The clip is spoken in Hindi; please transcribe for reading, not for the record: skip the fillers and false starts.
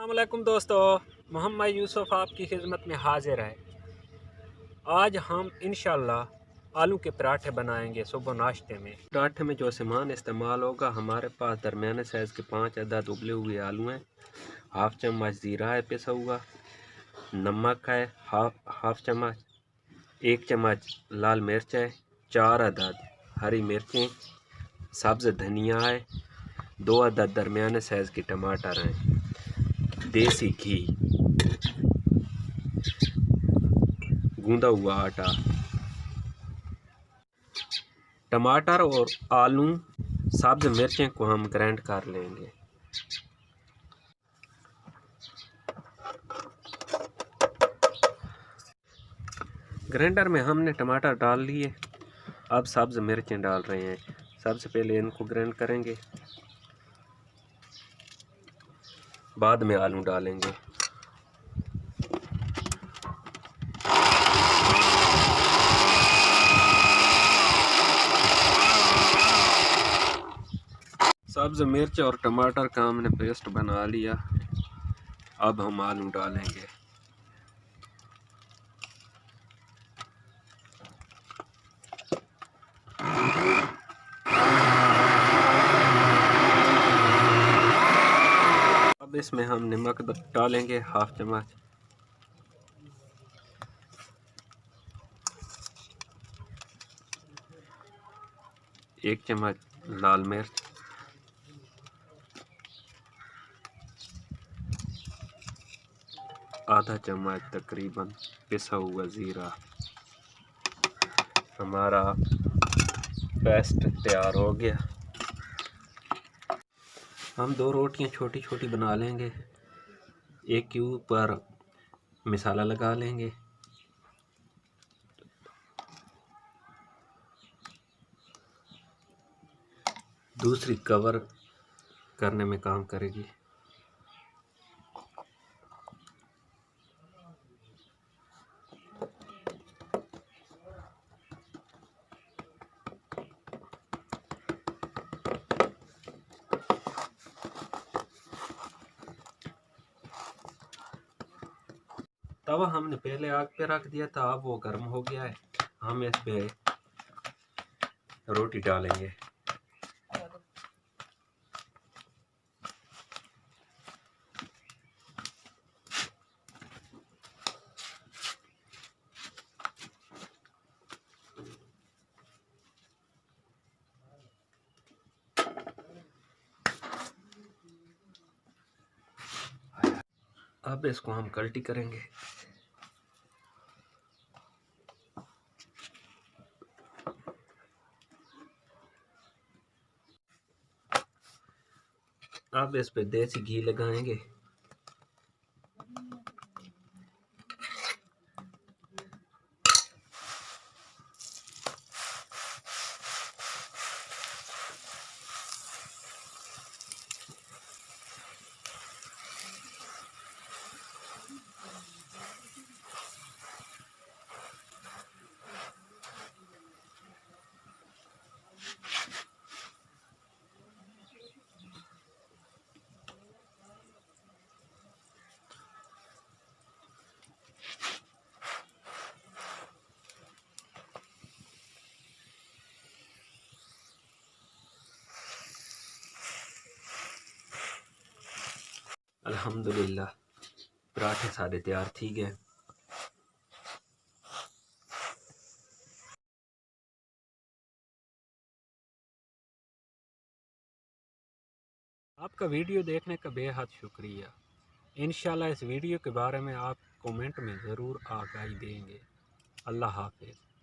अस्सलामुअलैकुम दोस्तों, मोहम्मद यूसुफ आपकी खिदमत में हाजिर है। आज हम इंशाल्लाह आलू के पराठे बनाएंगे सुबह नाश्ते में। पराठे में जो सामान इस्तेमाल होगा, हमारे पास दरमियाने साइज़ के 5 अदद उबले हुए आलू हैं, हाफ चम्मच ज़ीरा है पिसा हुआ, नमक है हाफ चम्मच, 1 चम्मच लाल मिर्च है, 4 अदद हरी मिर्चें, सब्ज़ धनिया है, 2 अदद दरमियाने साइज़ के टमाटर हैं, देसी घी, गूंदा हुआ आटा। टमाटर और आलू सब्ज़ मिर्चें को हम ग्राइंड कर लेंगे। ग्राइंडर में हमने टमाटर डाल लिए, अब सब्ज़ मिर्चें डाल रहे हैं। सबसे पहले इनको ग्राइंड करेंगे, बाद में आलू डालेंगे। सब्ज़ मिर्च और टमाटर का हमने पेस्ट बना लिया, अब हम आलू डालेंगे। अब इसमें हम नमक डालेंगे हाफ चम्मच, एक चम्मच लाल मिर्च, आधा चम्मच तकरीबन पिसा हुआ ज़ीरा। हमारा पेस्ट तैयार हो गया। हम 2 रोटियां छोटी छोटी बना लेंगे, एक के ऊपर मसाला लगा लेंगे। दूसरी कवर करने में काम करेगी। तवा हमने पहले आग पे रख दिया था, अब वो गर्म हो गया है। हम इस पे रोटी डालेंगे। अब इसको हम कल्टी करेंगे। अब इस पे देसी घी लगाएंगे। अल्हम्दुलिल्लाह पराठे सारे तैयार थी गए। आपका वीडियो देखने का बेहद शुक्रिया। इंशाल्लाह इस वीडियो के बारे में आप कमेंट में ज़रूर आगाही देंगे। अल्लाह हाफ़िज़।